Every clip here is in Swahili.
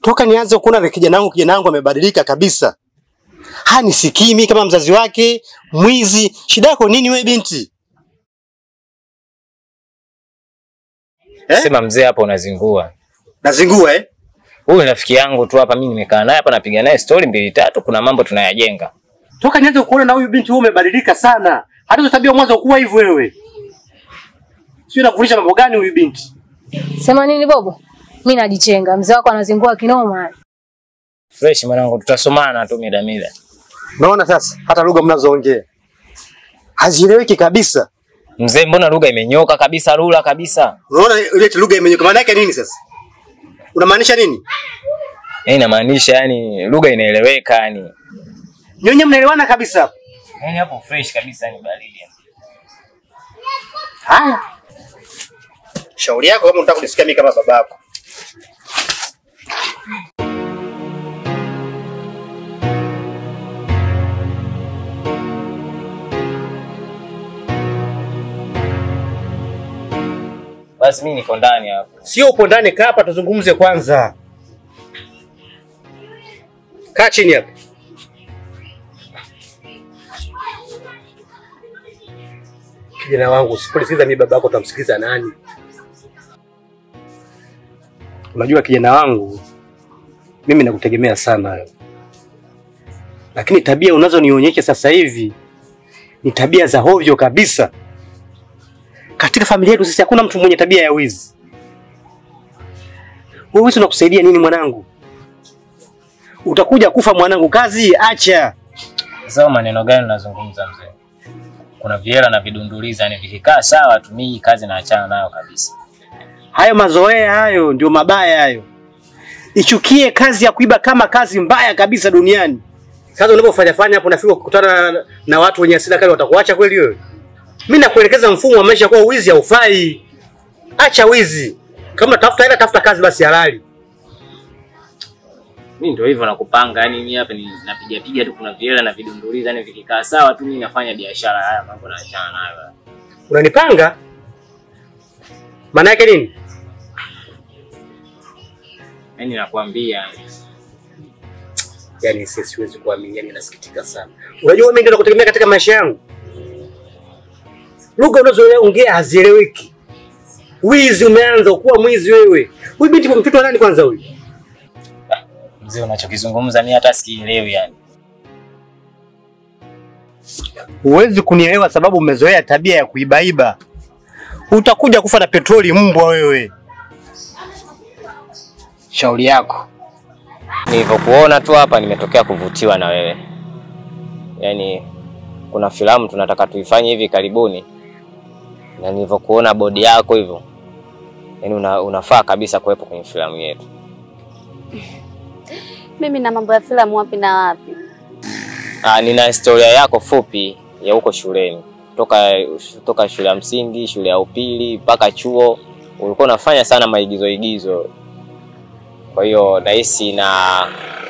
Toka nianze kuona kijana wangu amebadilika kabisa. Hanisikii mimi kama mzazi wake, mwizi. Shida yako nini wewe binti? Sema mzee hapo unazingua. Nazingua Huyu rafiki yangu tu hapa, mimi nimekaa naye hapa napiga naye story 2-3, kuna mambo tunayajenga. Toka nianze kuona na huyu binti wewe umebadilika sana. Hata hizo tabia mwanzo kuwa hivyo wewe. Sio nakufundisha mambo gani huyu binti? Sema nini Bobo? Mimi najichenga, mzee wako anazingua kinoma. Fresh mwanangu, tutasomana tu mida. Unaona sasa hata lugha mnazoongea hazieleweki kabisa. Mzee, mbona lugha imenyoka kabisa, rula kabisa? Unaona ile lugha imenyoka maana yake nini sasa? Unamaanisha nini? Inamaanisha yani lugha inaeleweka yani. Nyonye mnaelewana kabisa hapo. Yani hapo fresh kabisa ni baridi. Haya. Shauri yako kama unataka kunisikia mimi kama babako. Basi mimi niko ndani hapo. Sio upo ndani, kaa hapa tuzungumze kwanza. Kaa chini hapa. Kijana wangu, usipolisikiza mimi babako utamsikiza nani? Unajua kijana wangu, mimi nakutegemea sana wewe. Lakini tabia unazonionyesha sasa hivi ni tabia za hovyo kabisa. Katika familia yetu sisi hakuna mtu mwenye tabia ya wizi. Wewe wizi unakusaidia nini mwanangu? Utakuja kufa mwanangu, kazi acha. Sasa maneno gani unazungumza mzee? Kuna viela na vidunduliza, yani vikikaa sawa tu mimi kazi naachana nayo kabisa. Hayo mazoea hayo ndio mabaya hayo. Ichukie kazi ya kuiba kama kazi mbaya kabisa duniani. Sasa unapofanya hapo unafika kukutana na watu wenye hasira kali, watakuacha kweli wewe? Mimi nakuelekeza mfumo wa maisha kwa wizi haufai. Acha wizi. Kama unatafuta hela tafuta kazi basi halali. Mimi ndio hivyo nakupanga, yani mimi hapa napiga tu kuna viela na vidunduliza, yani vikikaa sawa tu mimi nafanya biashara, haya mambo naachana nayo. Unanipanga? Maana yake nini? Mimi nakwambia. Yaani siwezi kuamini, yani nasikitika sana. Unajua mimi ndio nakutegemea katika maisha yangu. Lugha unazoongea hazieleweki. Wizi umeanza kuwa mwizi wewe. Huyu binti kwa mtoto wa nani kwanza huyu? Mzee unachokizungumza mimi hata sikielewi yani. Huwezi kunielewa sababu umezoea tabia ya kuibaiba. Utakuja kufa na petroli mbwa wewe. Shauri yako. Nilivyokuona tu hapa nimetokea kuvutiwa na wewe. Yaani kuna filamu tunataka tuifanye hivi karibuni. Na nilivyokuona body yako hivyo. Yaani unafaa kabisa kuwepo kwenye filamu yetu. Mimi na mambo ya filamu wapi na wapi? Nina historia yako fupi ya huko shuleni. Toka shule ya msingi, shule ya upili, mpaka chuo. Ulikuwa unafanya sana maigizo. Kwa hiyo nahisi na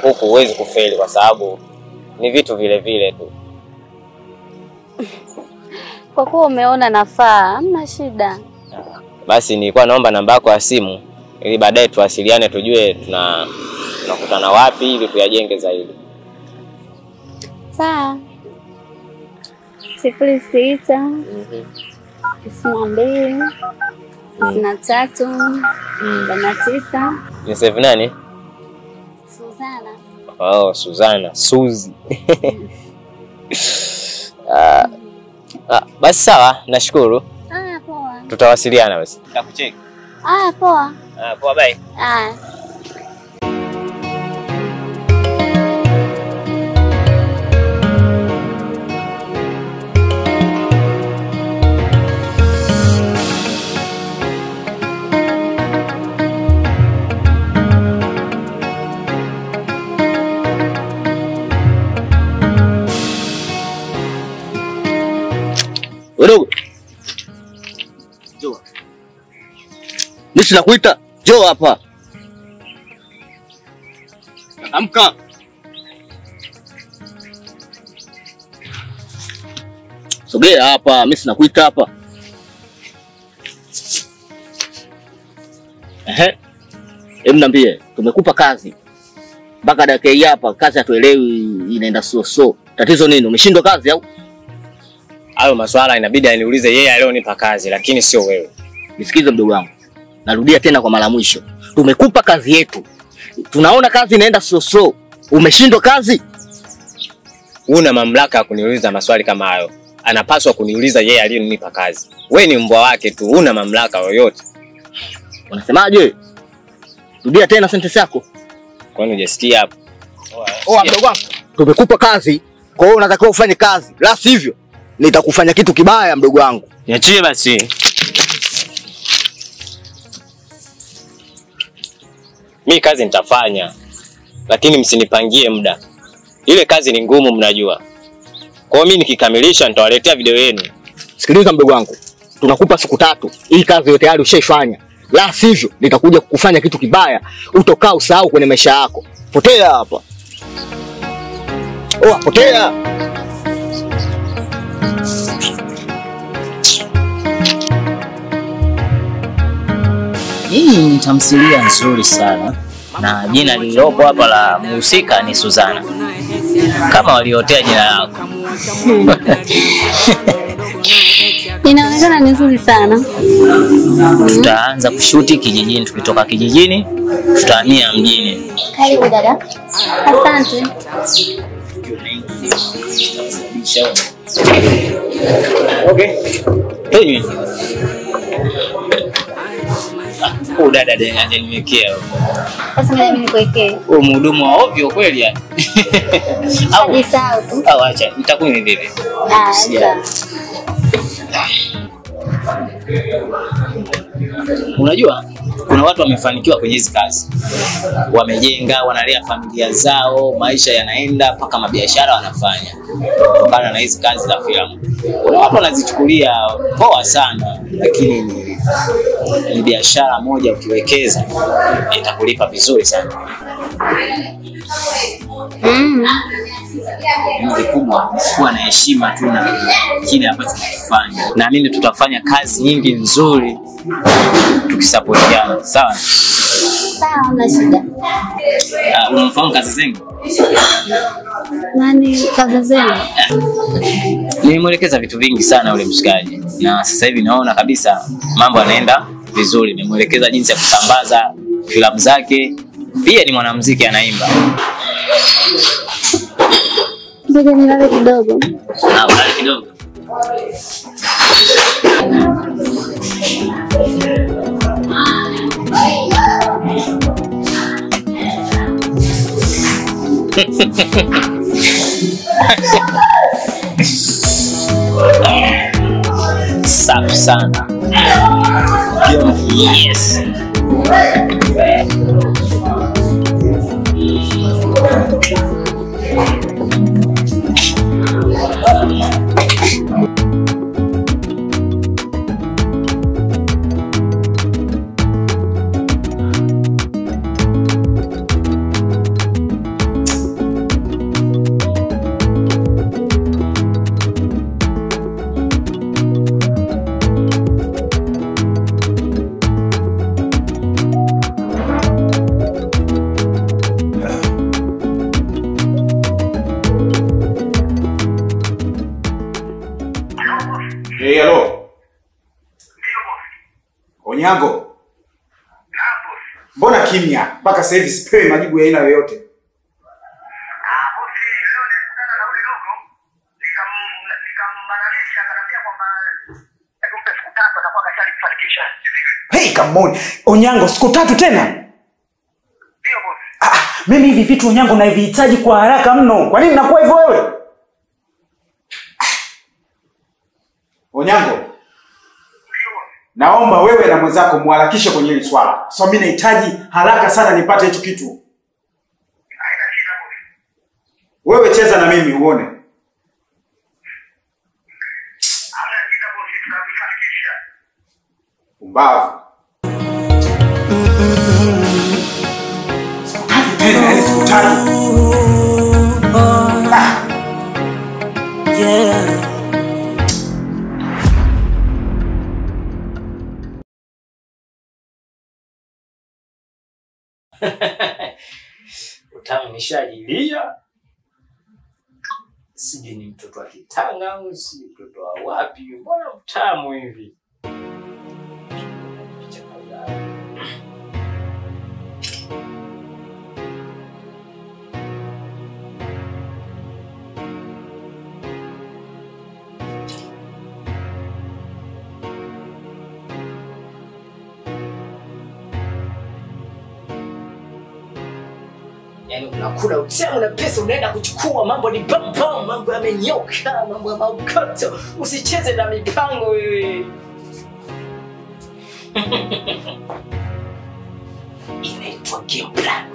huku huwezi kufeli kwa sababu ni vitu vile vile tu. Kwa kuwa umeona nafaa, hamna shida. Basi nilikuwa naomba namba yako ya simu ili baadaye tuwasiliane tujue tunakutana wapi ili tuyajenge zaidi. Sawa. 06 92 93 49. Ni save nani? Suzana. Oh, Suzana, Suzi. Basi sawa, nashukuru. Poa. Tutawasiliana basi. Nitakucheki. Poa. Poa, bye. Wedogo. Njoo. Nisi nakuita, njoo hapa. Amka. Sogea hapa, mimi sinakuita hapa. Hebu niambie, tumekupa kazi. mpaka dakika hii hapa kazi hatuelewi inaenda so. Tatizo nini? Umeshindwa kazi au? Hayo maswala inabidi aniulize yeye alionipa kazi, lakini sio wewe. Nisikize mdogo wangu. Narudia tena kwa mara mwisho. Tumekupa kazi yetu. Tunaona kazi inaenda so. Umeshindwa kazi? Una mamlaka ya kuniuliza maswali kama hayo. Anapaswa kuniuliza yeye aliyonipa kazi. Wewe ni mbwa wake tu, una mamlaka yoyote. Unasemaje? Rudia tena sentence yako. Kwani hujasikia hapo? Mdogo wangu. Tumekupa kazi, kwa hiyo unatakiwa ufanye kazi. La sivyo nitakufanya kitu kibaya mdogo wangu. Niachie basi. Mimi kazi nitafanya, lakini msinipangie muda. Ile kazi ni ngumu mnajua. Kwa hiyo mimi nikikamilisha nitawaletea video yenu. Sikiliza mdogo wangu. Tunakupa siku 3. Hii kazi yote tayari ushaifanya. La sivyo nitakuja kukufanya kitu kibaya, utokaa usahau kwenye maisha yako. Potea hapa. Potea. Hii ni tamthilia nzuri sana na jina lililopo hapa la mhusika ni Suzana. Kama waliotea jina lako. Inaonekana ni nzuri sana. Tutaanza kushuti kijijini, tukitoka kijijini tutahamia mjini. Karibu dada. Asante. Okay. Tony. Dada ananiwekea. Sasa mimi nikuwekee. Mhudumu wa ovyo kweli yani. Ni sawa tu. Au acha, nitakunywa vipi? Sawa. Unajua kuna watu wamefanikiwa kwenye hizi kazi. Wamejenga, wanalea familia zao, maisha yanaenda mpaka mabiashara wanafanya. Kutokana na hizi kazi za filamu. Kuna watu wanazichukulia poa sana, lakini ni biashara moja ukiwekeza itakulipa vizuri sana. Ni kubwa kuwa na heshima tu na kile ambacho tunafanya. Naamini tutafanya kazi nyingi nzuri tukisapotiana. Sawa? Sawa, hamna shida. Unafahamu kazi zengu? Nani kazi zenu? Nimemwelekeza vitu vingi sana ule mshikaji. Na sasa hivi naona kabisa mambo yanaenda vizuri. Nimemwelekeza jinsi ya kusambaza filamu zake. Pia ni mwanamuziki anaimba. Ngoja nilale kidogo. Ulale kidogo. Safi sana. Yes. Hello. Onyango. Mbona kimya? Mpaka sasa hivi sipewi majibu ya aina yoyote. Hey, come on. Onyango, siku 3 tena? Ndio boss. Mimi hivi vitu Onyango navihitaji kwa haraka mno. Kwa nini nakuwa hivyo wewe? Onyango. Naomba wewe na mwenzako muharakishe kwenye hili swala. So mimi nahitaji haraka sana nipate hicho kitu. Wewe cheza na mimi uone. Umbavu. Siku tatu. Yeah. Utamu nishajilia. Sijui ni mtoto wa Kitanga au si mtoto wa wapi. Mbona mtamu hivi? Yaani unakula utamu na pesa unaenda kuchukua, mambo ni bam bam, mambo yamenyoka, mambo ya maukoto. Usicheze na mipango wewe. Inaitwa game plan.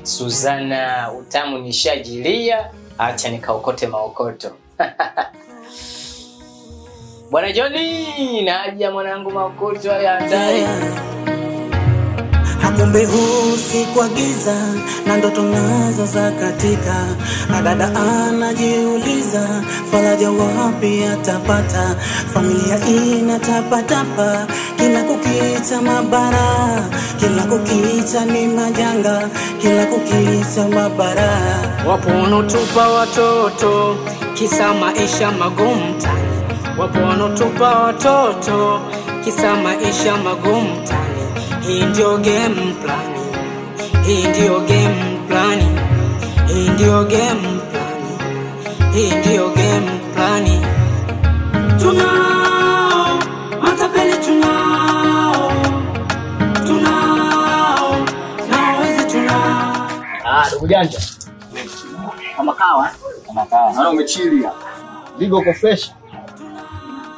Suzana, utamu nishajilia, acha nikaokote maokoto. Bwana Johnny, naja mwanangu maokoto haya hatari. Kumbe huu si kwa giza na ndoto nazo za katika. Dada anajiuliza faraja wapi atapata. Familia inatapatapa kila kukicha mabara, kila kukicha ni majanga, kila kukicha mabara. Wapo wanotupa watoto kisa maisha magumu tani. Wapo wanotupa watoto kisa maisha magumu tani. Hii ndio game plan. Hii ndio game plan. Hii ndio game plan. Hii ndio game plan. Tunao matapeli, tunao na wezi tunao. Ndugu janja. Kama kawa. Ana umechilia. Ligo uko fresh.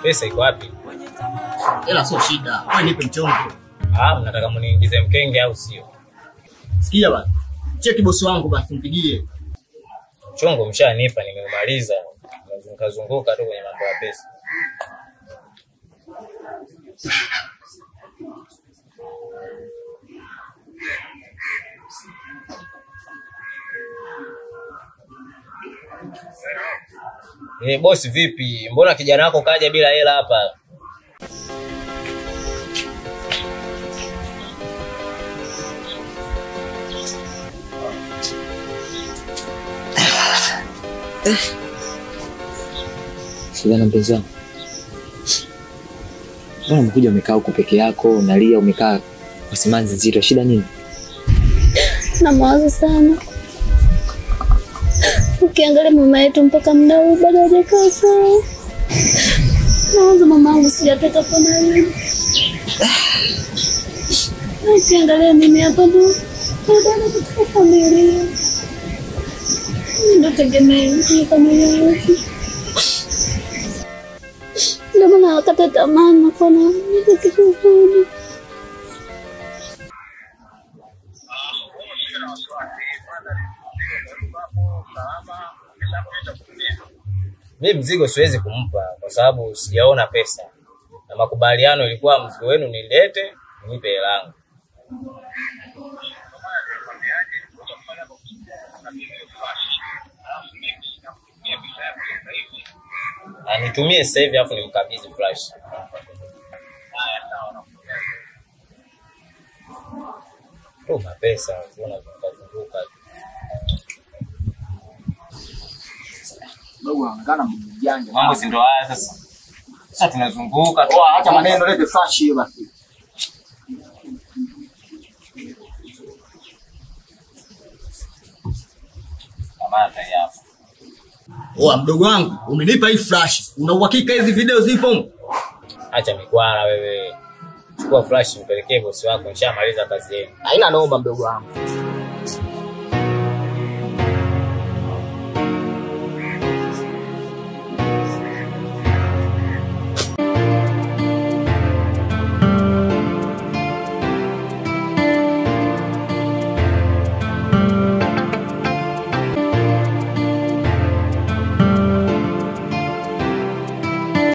Pesa iko wapi? Ila sio shida. Wewe nipe mchongo. Mnataka mniingize mkenge au sio? Sikia bwana. Cheki bosi wangu basi mpigie. Chongo mshanipa, nimeumaliza. Nazunguka tu kwenye mambo ya pesa. Bosi vipi? Mbona kijana wako kaja bila hela hapa? Sijana mpenzi wangu. Mbona umekuja umekaa huko peke yako, unalia umekaa kwa simanzi nzito, shida nini? Na mawazo sana. Ukiangalia mama yetu mpaka muda huu bado hajakaa sawa. Naanza mama wangu sijatoka kwa nani. Ukiangalia mimi hapa ndo bado katika familia. Ndo tegemea kwa familia yetu. Ndio maana wakati tamani kwa nani nikikufanya. Mimi mzigo siwezi kumpa kwa sababu sijaona pesa. Na makubaliano ilikuwa mzigo wenu nilete, nipe hela yangu. Nitumie sasa hivi afu nimkabidhi flash. Tuma pesa, unazunguka. Dogo anaonekana mjanja. Mambo si ndo haya sasa. Sasa tunazunguka. Acha maneno, lete flash hiyo basi. Kamata hapa. Mdogo wangu, umenipa hii flash. Una uhakika hizi video zipo? Acha mikwala wewe. Chukua flash mpelekee bosi wako, nishamaliza kazi yenu. Haina noma mdogo wangu.